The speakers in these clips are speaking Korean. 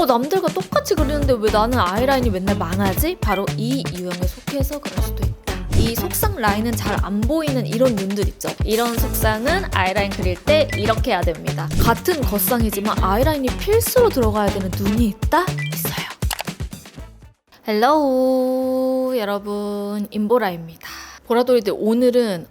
남들과 똑같이 그리는데 왜 나는 아이라인이 맨날 망하지? 바로 이 유형에 속해서 그럴 수도 있다. 이 속상 라인은 잘 안 보이는 이런 눈들 있죠? 이런 속상은 아이라인 그릴 때 이렇게 해야 됩니다. 같은 겉상이지만 아이라인이 필수로 들어가야 되는 눈이 있다? 있어요. 헬로우 여러분, 임보라입니다. 보라돌이들, 오늘은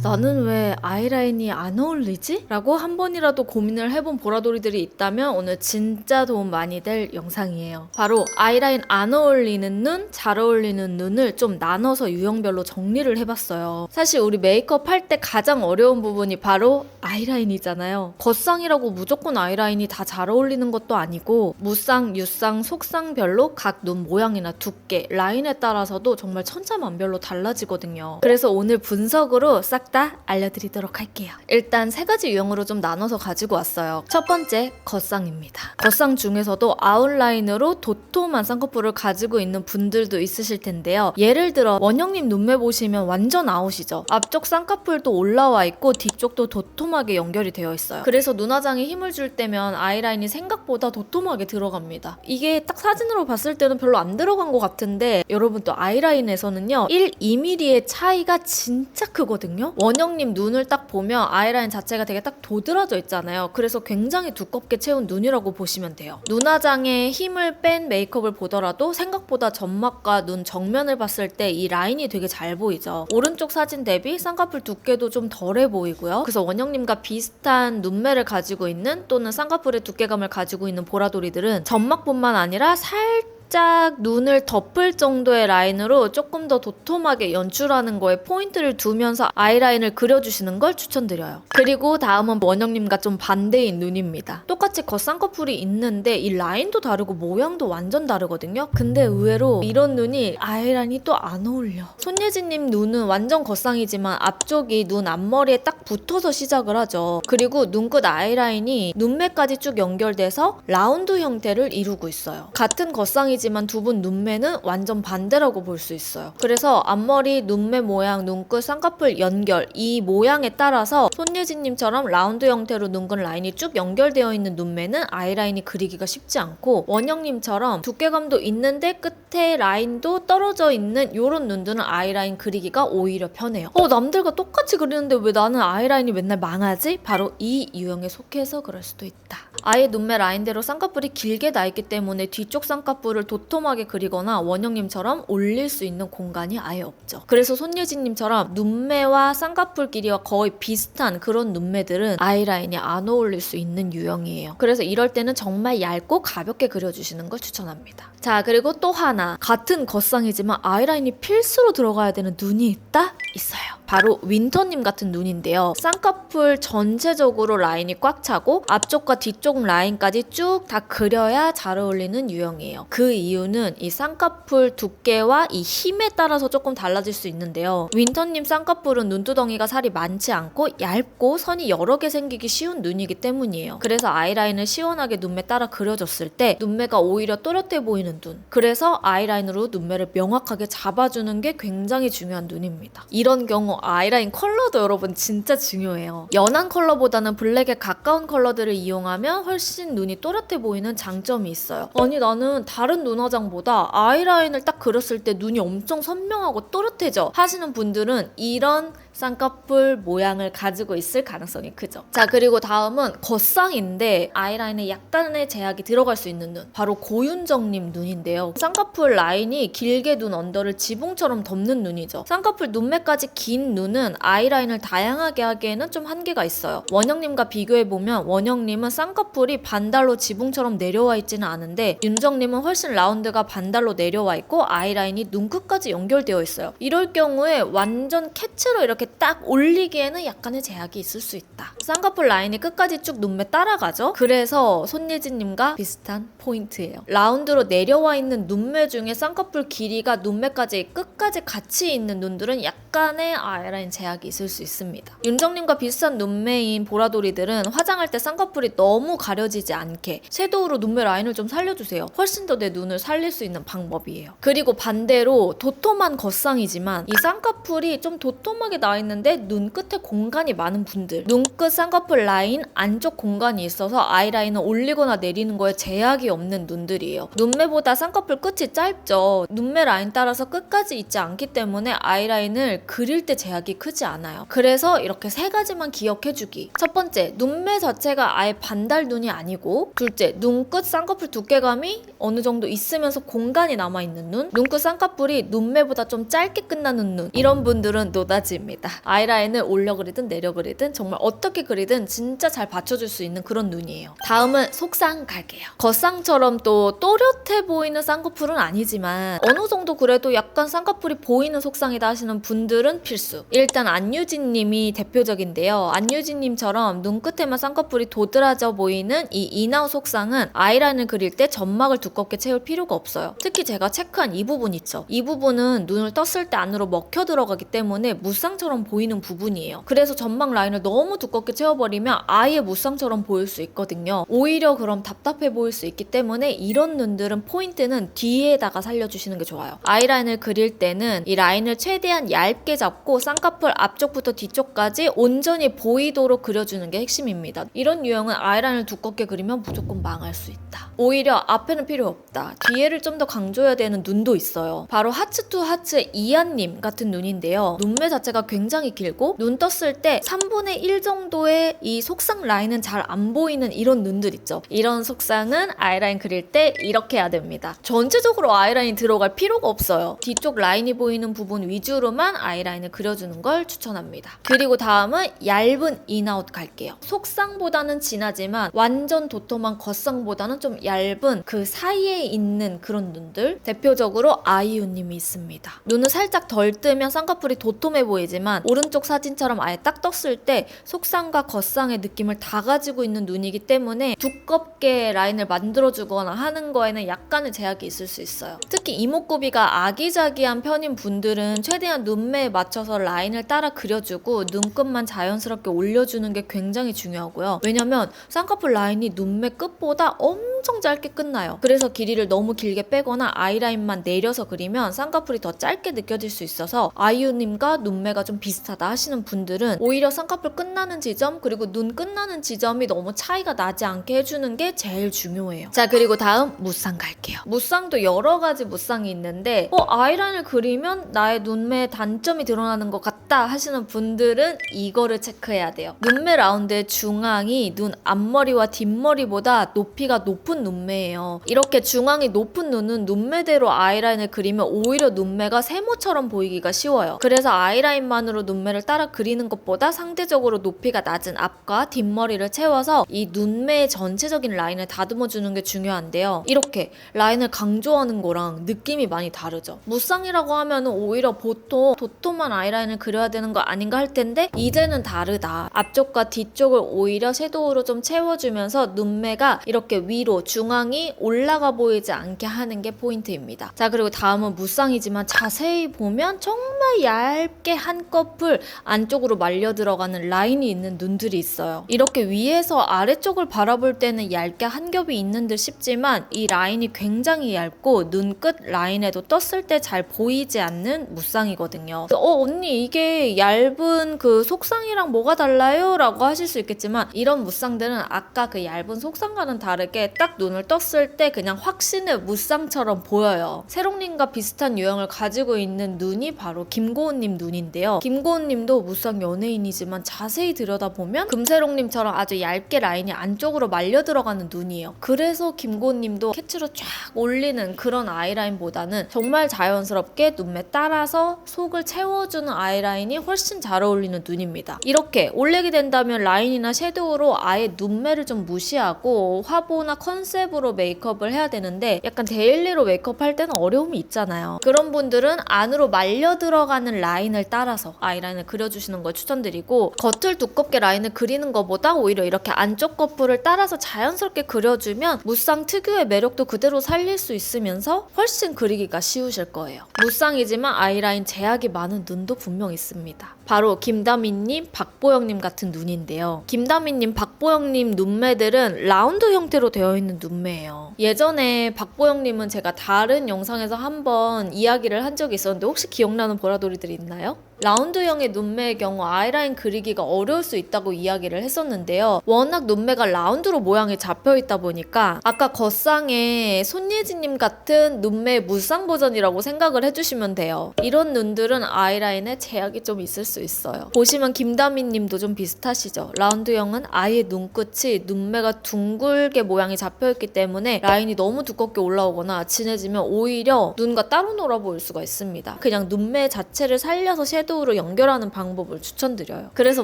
나는 왜 아이라인이 안 어울리지? 라고 한 번이라도 고민을 해본 보라돌이들이 있다면 오늘 진짜 도움 많이 될 영상이에요. 바로 아이라인 안 어울리는 눈, 잘 어울리는 눈을 좀 나눠서 유형별로 정리를 해봤어요. 사실 우리 메이크업 할 때 가장 어려운 부분이 바로 아이라인이잖아요. 겉상이라고 무조건 아이라인이 다 잘 어울리는 것도 아니고 무쌍, 유쌍, 속쌍별로 각 눈 모양이나 두께, 라인에 따라서도 정말 천차만별로 달라지거든요. 그래서 오늘 분석으로 싹 다 알려드리도록 할게요. 일단 세 가지 유형으로 좀 나눠서 가지고 왔어요. 첫 번째, 겉쌍입니다. 겉쌍 중에서도 아웃라인으로 도톰한 쌍꺼풀을 가지고 있는 분들도 있으실 텐데요. 예를 들어 원영님 눈매 보시면 완전 아웃이죠. 앞쪽 쌍꺼풀도 올라와 있고 뒤쪽도 도톰하게 연결이 되어 있어요. 그래서 눈화장에 힘을 줄 때면 아이라인이 생각보다 도톰하게 들어갑니다. 이게 딱 사진으로 봤을 때는 별로 안 들어간 것 같은데 여러분, 또 아이라인에서는요 1~2mm의 차이가 진짜 크거든요. 원영님 눈을 딱 보면 아이라인 자체가 되게 딱 도드라져 있잖아요. 그래서 굉장히 두껍게 채운 눈이라고 보시면 돼요. 눈화장에 힘을 뺀 메이크업을 보더라도 생각보다 점막과 눈 정면을 봤을 때 이 라인이 되게 잘 보이죠. 오른쪽 사진 대비 쌍꺼풀 두께도 좀 덜해 보이고요. 그래서 원영님과 비슷한 눈매를 가지고 있는 또는 쌍꺼풀의 두께감을 가지고 있는 보라돌이들은 점막뿐만 아니라 살짝 눈을 덮을 정도의 라인으로 조금 더 도톰하게 연출하는 거에 포인트를 두면서 아이라인을 그려주시는 걸 추천드려요. 그리고 다음은 원영님과 좀 반대인 눈입니다. 똑같이 겉쌍꺼풀이 있는데 이 라인도 다르고 모양도 완전 다르거든요. 근데 의외로 이런 눈이 아이라인이 또 안 어울려. 손예진님 눈은 완전 겉쌍이지만 앞쪽이 눈 앞머리에 딱 붙어서 시작을 하죠. 그리고 눈끝 아이라인이 눈매까지 쭉 연결돼서 라운드 형태를 이루고 있어요. 같은 겉쌍이지만 두 분 눈매는 완전 반대라고 볼 수 있어요. 그래서 앞머리, 눈매 모양, 눈끝, 쌍꺼풀 연결, 이 모양에 따라서 손예진님처럼 라운드 형태로 눈끝 라인이 쭉 연결되어 있는 눈매는 아이라인이 그리기가 쉽지 않고, 원영님처럼 두께감도 있는데 끝에 라인도 떨어져 있는 이런 눈들은 아이라인 그리기가 오히려 편해요. 남들과 똑같이 그리는데 왜 나는 아이라인이 맨날 망하지? 바로 이 유형에 속해서 그럴 수도 있다. 아예 눈매 라인대로 쌍꺼풀이 길게 나 있기 때문에 뒤쪽 쌍꺼풀을 도톰하게 그리거나 원영님처럼 올릴 수 있는 공간이 아예 없죠. 그래서 손예진님처럼 눈매와 쌍꺼풀 길이와 거의 비슷한 그런 눈매들은 아이라인이 안 어울릴 수 있는 유형이에요. 그래서 이럴 때는 정말 얇고 가볍게 그려주시는 걸 추천합니다. 자, 그리고 또 하나, 같은 겉쌍이지만 아이라인이 필수로 들어가야 되는 눈이 있다? 있어요. 바로 윈터님 같은 눈인데요. 쌍꺼풀 전체적으로 라인이 꽉 차고 앞쪽과 뒤쪽 라인까지 쭉 다 그려야 잘 어울리는 유형이에요. 그 이유는 이 쌍꺼풀 두께와 이 힘에 따라서 조금 달라질 수 있는데요. 윈터님 쌍꺼풀은 눈두덩이가 살이 많지 않고 얇고 선이 여러 개 생기기 쉬운 눈이기 때문이에요. 그래서 아이라인을 시원하게 눈매 따라 그려줬을 때 눈매가 오히려 또렷해 보이는 눈. 그래서 아이라인으로 눈매를 명확하게 잡아주는 게 굉장히 중요한 눈입니다. 이런 경우 아이라인 컬러도 여러분 진짜 중요해요. 연한 컬러보다는 블랙에 가까운 컬러들을 이용하면 훨씬 눈이 또렷해 보이는 장점이 있어요. 아니, 나는 다른 눈화장보다 아이라인을 딱 그렸을 때 눈이 엄청 선명하고 또렷해져 하시는 분들은 이런 쌍꺼풀 모양을 가지고 있을 가능성이 크죠. 자, 그리고 다음은 겉쌍인데 아이라인에 약간의 제약이 들어갈 수 있는 눈, 바로 고윤정님 눈인데요. 쌍꺼풀 라인이 길게 눈 언더를 지붕처럼 덮는 눈이죠. 쌍꺼풀 눈매까지 긴 눈은 아이라인을 다양하게 하기에는 좀 한계가 있어요. 원영님과 비교해보면 원영님은 쌍꺼풀이 반달로 지붕처럼 내려와 있지는 않은데 윤정님은 훨씬 라운드가 반달로 내려와 있고 아이라인이 눈끝까지 연결되어 있어요. 이럴 경우에 완전 캐치로 이렇게 딱 올리기에는 약간의 제약이 있을 수 있다. 쌍꺼풀 라인이 끝까지 쭉 눈매 따라가죠. 그래서 손예진님과 비슷한 포인트예요. 라운드로 내려와 있는 눈매 중에 쌍꺼풀 길이가 눈매까지 끝까지 같이 있는 눈들은 약간의 아이라인 제약이 있을 수 있습니다. 윤정님과 비슷한 눈매인 보라돌이들은 화장할 때 쌍꺼풀이 너무 가려지지 않게 섀도우로 눈매 라인을 좀 살려주세요. 훨씬 더 내 눈을 살릴 수 있는 방법이에요. 그리고 반대로 도톰한 겉쌍이지만 이 쌍꺼풀이 좀 도톰하게 나 나와 있는데 눈끝에 공간이 많은 분들, 눈끝 쌍꺼풀 라인 안쪽 공간이 있어서 아이라인을 올리거나 내리는 거에 제약이 없는 눈들이에요. 눈매보다 쌍꺼풀 끝이 짧죠. 눈매 라인 따라서 끝까지 있지 않기 때문에 아이라인을 그릴 때 제약이 크지 않아요. 그래서 이렇게 세 가지만 기억해주기. 첫 번째, 눈매 자체가 아예 반달 눈이 아니고, 둘째, 눈끝 쌍꺼풀 두께감이 어느 정도 있으면서 공간이 남아있는 눈, 눈끝 쌍꺼풀이 눈매보다 좀 짧게 끝나는 눈, 이런 분들은 노다지입니다. 아이라인을 올려 그리든 내려 그리든 정말 어떻게 그리든 진짜 잘 받쳐줄 수 있는 그런 눈이에요. 다음은 속쌍 갈게요. 겉쌍처럼 또 또렷해 보이는 쌍꺼풀은 아니지만 어느 정도 그래도 약간 쌍꺼풀이 보이는 속쌍이다 하시는 분들은 필수. 일단 안유진님이 대표적인데요. 안유진님처럼 눈끝에만 쌍꺼풀이 도드라져 보이는 이 인아웃 속쌍은 아이라인을 그릴 때 점막을 두껍게 채울 필요가 없어요. 특히 제가 체크한 이 부분 있죠. 이 부분은 눈을 떴을 때 안으로 먹혀 들어가기 때문에 무쌍처럼 보이는 부분이에요. 그래서 점막 라인을 너무 두껍게 채워버리면 아예 무쌍처럼 보일 수 있거든요. 오히려 그럼 답답해 보일 수 있기 때문에 이런 눈들은 포인트는 뒤에다가 살려주시는 게 좋아요. 아이라인을 그릴 때는 이 라인을 최대한 얇게 잡고 쌍꺼풀 앞쪽부터 뒤쪽까지 온전히 보이도록 그려주는 게 핵심입니다. 이런 유형은 아이라인을 두껍게 그리면 무조건 망할 수 있다. 오히려 앞에는 필요 없다. 뒤에를 좀 더 강조해야 되는 눈도 있어요. 바로 하츠 투 하츠 이한님 같은 눈인데요. 눈매 자체가 굉장히 길고 눈 떴을 때 3분의 1 정도의 이 속쌍 라인은 잘 안 보이는 이런 눈들 있죠. 이런 속쌍은 아이라인 그릴 때 이렇게 해야 됩니다. 전체적으로 아이라인이 들어갈 필요가 없어요. 뒤쪽 라인이 보이는 부분 위주로만 아이라인을 그려주는 걸 추천합니다. 그리고 다음은 얇은 인아웃 갈게요. 속쌍보다는 진하지만 완전 도톰한 겉쌍보다는 좀 얇은 그 사이에 있는 그런 눈들, 대표적으로 아이유님이 있습니다. 눈을 살짝 덜 뜨면 쌍꺼풀이 도톰해 보이지만 오른쪽 사진처럼 아예 딱 떴을 때 속쌍과 겉쌍의 느낌을 다 가지고 있는 눈이기 때문에 두껍게 라인을 만들어주거나 하는 거에는 약간의 제약이 있을 수 있어요. 특히 이목구비가 아기자기한 편인 분들은 최대한 눈매에 맞춰서 라인을 따라 그려주고 눈끝만 자연스럽게 올려주는 게 굉장히 중요하고요. 왜냐면 쌍꺼풀 라인이 눈매 끝보다 엄청 짧게 끝나요. 그래서 길이를 너무 길게 빼거나 아이라인만 내려서 그리면 쌍꺼풀이 더 짧게 느껴질 수 있어서 아이유님과 눈매가 좀 비슷하다 하시는 분들은 오히려 쌍꺼풀 끝나는 지점 그리고 눈 끝나는 지점이 너무 차이가 나지 않게 해주는 게 제일 중요해요. 자, 그리고 다음 무쌍 갈게요. 무쌍도 여러 가지 무쌍이 있는데 아이라인을 그리면 나의 눈매의 단점이 드러나는 것 같다 하시는 분들은 이거를 체크해야 돼요. 눈매 라운드의 중앙이 눈 앞머리와 뒷머리보다 높이가 높은 눈매예요. 이렇게 중앙이 높은 눈은 눈매대로 아이라인을 그리면 오히려 눈매가 세모처럼 보이기가 쉬워요. 그래서 아이라인만으로 눈매를 따라 그리는 것보다 상대적으로 높이가 낮은 앞과 뒷머리를 채워서 이 눈매의 전체적인 라인을 다듬어주는 게 중요한데요. 이렇게 라인을 강조하는 거랑 느낌이 많이 다르죠. 무쌍이라고 하면 오히려 보통 도톰한 아이라인을 그려야 되는 거 아닌가 할 텐데 이제는 다르다. 앞쪽과 뒤쪽을 오히려 섀도우로 좀 채워주면서 눈매가 이렇게 위로 중앙이 올라가 보이지 않게 하는 게 포인트입니다. 자, 그리고 다음은 무쌍이지만 자세히 보면 정말 얇게 한꺼풀 안쪽으로 말려 들어가는 라인이 있는 눈들이 있어요. 이렇게 위에서 아래쪽을 바라볼 때는 얇게 한 겹이 있는 듯 싶지만 이 라인이 굉장히 얇고 눈끝 라인에도 떴을 때 잘 보이지 않는 무쌍이거든요. 언니 이게 얇은 그 속쌍이랑 뭐가 달라요? 라고 하실 수 있겠지만 이런 무쌍들은 아까 그 얇은 속쌍과는 다르게 딱 눈을 떴을 때 그냥 확신의 무쌍처럼 보여요. 세롱님과 비슷한 유형을 가지고 있는 눈이 바로 김고은님 눈인데요. 김고은님도 무쌍 연예인이지만 자세히 들여다보면 금세롱님처럼 아주 얇게 라인이 안쪽으로 말려 들어가는 눈이에요. 그래서 김고은님도 캐치로 쫙 올리는 그런 아이라인보다는 정말 자연스럽게 눈매 따라서 속을 채워주는 아이라인이 훨씬 잘 어울리는 눈입니다. 이렇게 올리게 된다면 라인이나 섀도우로 아예 눈매를 좀 무시하고 화보나 컨셉으로 메이크업을 해야 되는데 약간 데일리로 메이크업 할 때는 어려움이 있잖아요. 그런 분들은 안으로 말려 들어가는 라인을 따라서 아이라인을 그려주시는 걸 추천드리고 겉을 두껍게 라인을 그리는 것보다 오히려 이렇게 안쪽 겉불을 따라서 자연스럽게 그려주면 무쌍 특유의 매력도 그대로 살릴 수 있으면서 훨씬 그리기가 쉬우실 거예요. 무쌍이지만 아이라인 제약이 많은 눈도 분명 있습니다. 바로 김다미님, 박보영님 같은 눈인데요. 김다미님, 박보영님 눈매들은 라운드 형태로 되어 있는 눈매예요. 예전에 박보영님은 제가 다른 영상에서 한번 이야기를 한 적이 있었는데 혹시 기억나는 보라돌이들이 있나요? 라운드형의 눈매의 경우 아이라인 그리기가 어려울 수 있다고 이야기를 했었는데요. 워낙 눈매가 라운드로 모양이 잡혀있다 보니까 아까 겉상의 손예진님 같은 눈매의 무쌍 버전이라고 생각을 해주시면 돼요. 이런 눈들은 아이라인에 제약이 좀 있을 수 있어요. 보시면 김다미님도 좀 비슷하시죠? 라운드형은 아예 눈끝이 눈매가 둥글게 모양이 잡혀있기 때문에 라인이 너무 두껍게 올라오거나 진해지면 오히려 눈과 따로 놀아 보일 수가 있습니다. 그냥 눈매 자체를 살려서 섀도우로 연결하는 방법을 추천드려요. 그래서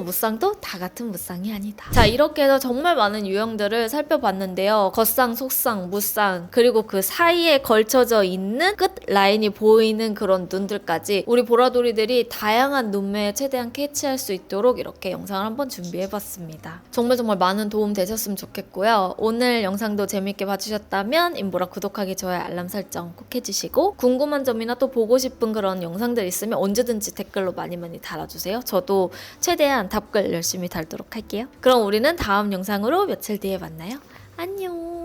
무쌍도 다 같은 무쌍이 아니다. 자, 이렇게 해서 정말 많은 유형들을 살펴봤는데요. 겉쌍, 속쌍, 무쌍, 그리고 그 사이에 걸쳐져 있는 끝 라인이 보이는 그런 눈들까지 우리 보라돌이들이 다양한 눈매에 최대한 캐치할 수 있도록 이렇게 영상을 한번 준비해봤습니다. 정말 많은 도움 되셨으면 좋겠고요. 오늘 영상도 재밌게 봐주셨다면 인보라 구독하기, 좋아요, 알람 설정 꼭 해주시고 궁금한 점이나 또 보고 싶은 그런 영상들 있으면 언제든지 댓글로 많이 달아주세요. 저도 최대한 답글 열심히 달도록 할게요. 그럼 우리는 다음 영상으로 며칠 뒤에 만나요. 안녕.